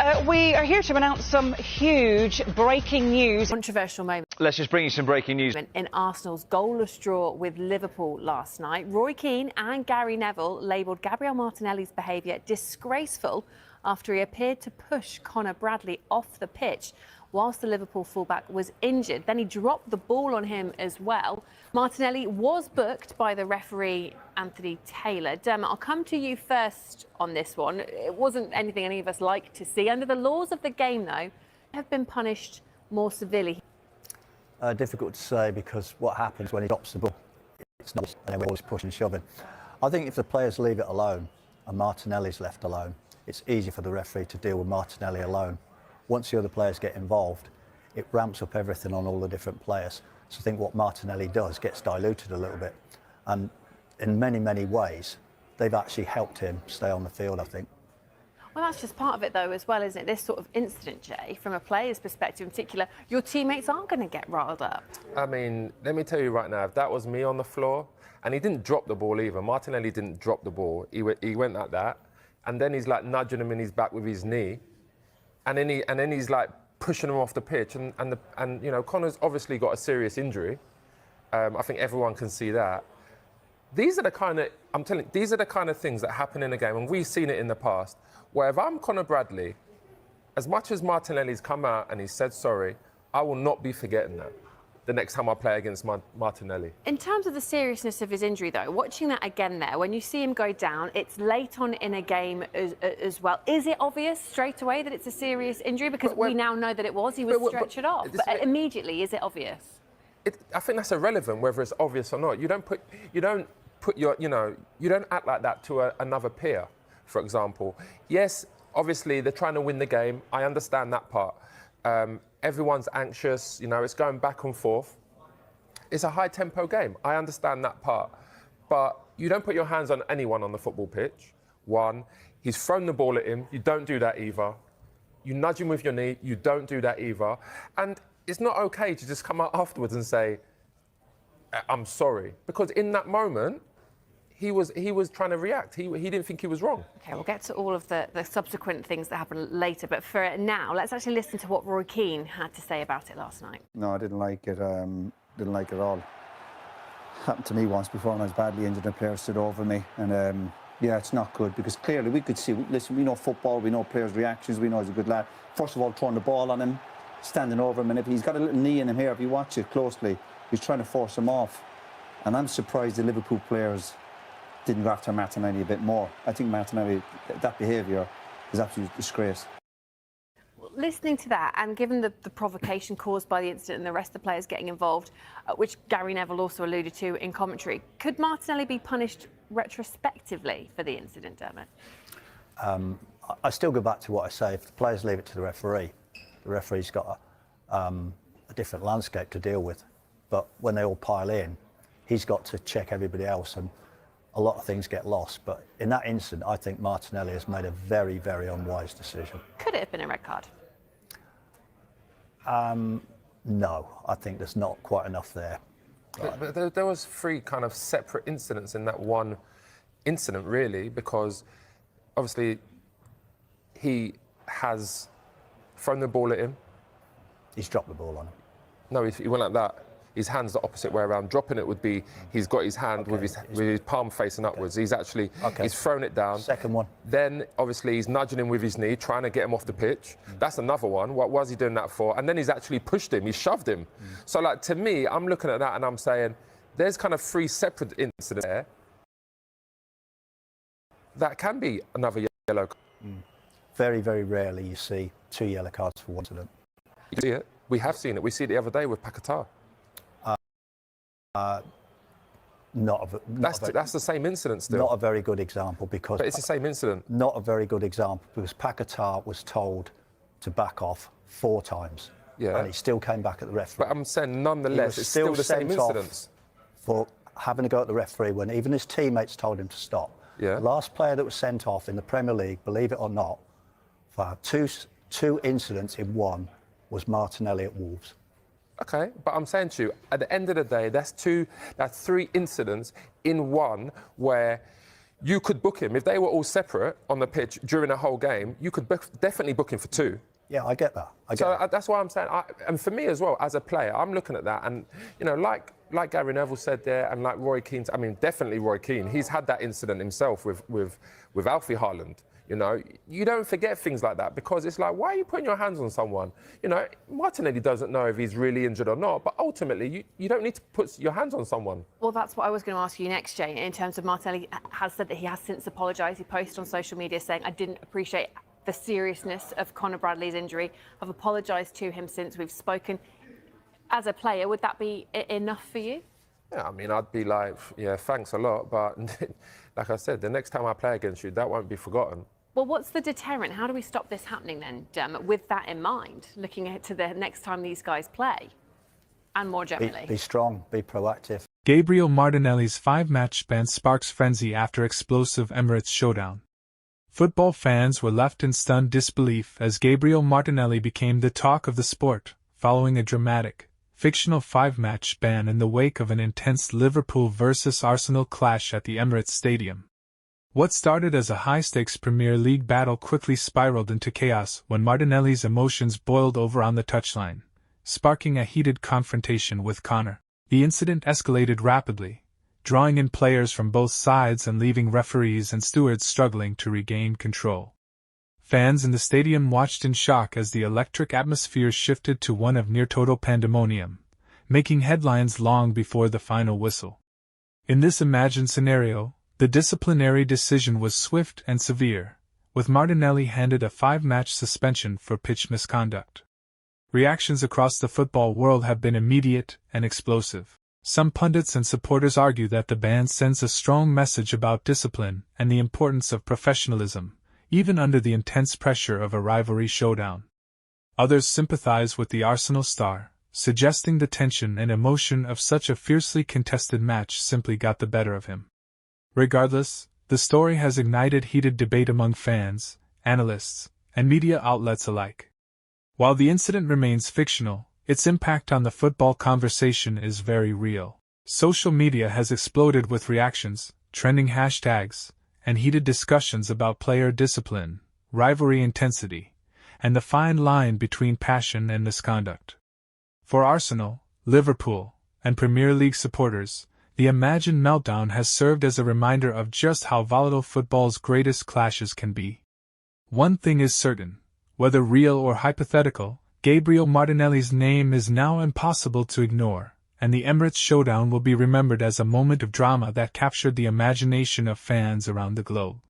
We are here to announce some huge breaking news. Controversial moment. Let's just bring you some breaking news. In Arsenal's goalless draw with Liverpool last night, Roy Keane and Gary Neville labelled Gabriel Martinelli's behaviour disgraceful after he appeared to push Conor Bradley off the pitch whilst the Liverpool fullback was injured. Then he dropped the ball on him as well. Martinelli was booked by the referee, Anthony Taylor. Dermot, I'll come to you first on this one. It wasn't anything any of us like to see. Under the laws of the game, though, have been punished more severely. Difficult to say, because what happens when he drops the ball, it's not, and we're always pushing and shoving. I think if the players leave it alone and Martinelli's left alone, it's easy for the referee to deal with Martinelli alone. Once the other players get involved, it ramps up everything on all the different players. So I think what Martinelli does gets diluted a little bit. And in many, many ways, they've actually helped him stay on the field, I think. Well, that's just part of it, though, as well, isn't it? This sort of incident, Jay, from a player's perspective in particular, your teammates aren't going to get riled up. I mean, let me tell you right now, if that was me on the floor, and he didn't drop the ball either, Martinelli didn't drop the ball, he went like that, and then he's like nudging him in his back with his knee, and then he's like pushing him off the pitch, and you know, Conor's obviously got a serious injury. I think everyone can see that. These are the kind of, I'm telling you, these are the kind of things that happen in a game, and we've seen it in the past, where if I'm Conor Bradley, as much as Martinelli's come out and he said sorry, I will not be forgetting that the next time I play against Martinelli. In terms of the seriousness of his injury, though, watching that again there, when you see him go down, it's late on in a game as well. Is it obvious straight away that it's a serious injury? Because we now know that it was. He was stretchered off. But immediately, is it obvious? I think that's irrelevant whether it's obvious or not. You don't act like that to another peer, for example. Yes, obviously they're trying to win the game. I understand that part. Everyone's anxious, you know, it's going back and forth. It's a high-tempo game. I understand that part. But you don't put your hands on anyone on the football pitch. One, he's thrown the ball at him. You don't do that either. You nudge him with your knee. You don't do that either. And it's not OK to just come out afterwards and say, I'm sorry. Because in that moment, he was trying to react. He didn't think he was wrong. OK, we'll get to all of the subsequent things that happened later. But for now, let's actually listen to what Roy Keane had to say about it last night. No, I didn't like it. Didn't like it at all. Happened to me once before when I was badly injured. A player stood over me, and yeah, it's not good, because clearly we could see. Listen, we know football. We know players' reactions. We know he's a good lad. First of all, throwing the ball on him, standing over him, and if he's got a little knee in him here, if you watch it closely, he's trying to force him off. And I'm surprised the Liverpool players didn't go after Martinelli a bit more. I think Martinelli, that behaviour is absolute disgrace. Listening to that, and given the provocation caused by the incident and the rest of the players getting involved, which Gary Neville also alluded to in commentary, could Martinelli be punished retrospectively for the incident, Dermot? I still go back to what I say. If the players leave it to the referee's got a different landscape to deal with. But when they all pile in, he's got to check everybody else, and a lot of things get lost. But in that incident, I think Martinelli has made a very, very unwise decision. Could it have been a red card? No, I think there's not quite enough there. But there was 3 kind of separate incidents in that one incident, really, because obviously he has thrown the ball at him. He's dropped the ball on him. No, he went like that. His hand's the opposite way around. Dropping it would be he's got his hand with his palm facing upwards. He's actually he's thrown it down. Second one. Then obviously he's nudging him with his knee, trying to get him off the pitch. That's another one. What was he doing that for? And then he's actually pushed him. He shoved him. So like, to me, I'm looking at that and I'm saying there's kind of 3 separate incidents there. That can be another yellow card. Very, very rarely you see 2 yellow cards for one incident. You see it? We have seen it. We see it the other day with Paquetá. That's the same incident still. Not a very good example, because... But it's the same incident. Not a very good example, because Paquetá was told to back off 4 times. Yeah. And he still came back at the referee. But I'm saying, nonetheless, it's still the same incidents. For having to go at the referee when even his teammates told him to stop. Yeah. The last player that was sent off in the Premier League, believe it or not, for two incidents in one, was Martinelli at Wolves. OK, but I'm saying to you, at the end of the day, that's 3 incidents in one where you could book him. If they were all separate on the pitch during the whole game, you could definitely book him for 2. Yeah, I get that. That's why I'm saying, and for me as well, as a player, I'm looking at that, and you know, like Gary Neville said there, and like Roy Keane. I mean, definitely Roy Keane. He's had that incident himself with Alfie Haaland. You know, you don't forget things like that because it's like, why are you putting your hands on someone? You know, Martinelli doesn't know if he's really injured or not, but ultimately, you don't need to put your hands on someone. Well, that's what I was going to ask you next, Jane. In terms of Martinelli has said that he has since apologised. He posted on social media saying, I didn't appreciate the seriousness of Conor Bradley's injury. I've apologised to him since we've spoken. As a player, would that be enough for you? Yeah, I mean, I'd be like, yeah, thanks a lot, but like I said, the next time I play against you, that won't be forgotten. Well, what's the deterrent? How do we stop this happening then, with that in mind, looking ahead to the next time these guys play, and more generally? Be strong, be proactive. Gabriel Martinelli's 5-match ban sparks frenzy after explosive Emirates showdown. Football fans were left in stunned disbelief as Gabriel Martinelli became the talk of the sport, following a dramatic, fictional 5-match ban in the wake of an intense Liverpool versus Arsenal clash at the Emirates Stadium. What started as a high-stakes Premier League battle quickly spiraled into chaos when Martinelli's emotions boiled over on the touchline, sparking a heated confrontation with Conor. The incident escalated rapidly, drawing in players from both sides and leaving referees and stewards struggling to regain control. Fans in the stadium watched in shock as the electric atmosphere shifted to one of near-total pandemonium, making headlines long before the final whistle. In this imagined scenario, the disciplinary decision was swift and severe, with Martinelli handed a 5-match suspension for pitch misconduct. Reactions across the football world have been immediate and explosive. Some pundits and supporters argue that the ban sends a strong message about discipline and the importance of professionalism, even under the intense pressure of a rivalry showdown. Others sympathize with the Arsenal star, suggesting the tension and emotion of such a fiercely contested match simply got the better of him. Regardless, the story has ignited heated debate among fans, analysts, and media outlets alike. While the incident remains fictional, its impact on the football conversation is very real. Social media has exploded with reactions, trending hashtags, and heated discussions about player discipline, rivalry intensity, and the fine line between passion and misconduct. For Arsenal, Liverpool, and Premier League supporters, the imagined meltdown has served as a reminder of just how volatile football's greatest clashes can be. One thing is certain, whether real or hypothetical, Gabriel Martinelli's name is now impossible to ignore, and the Emirates showdown will be remembered as a moment of drama that captured the imagination of fans around the globe.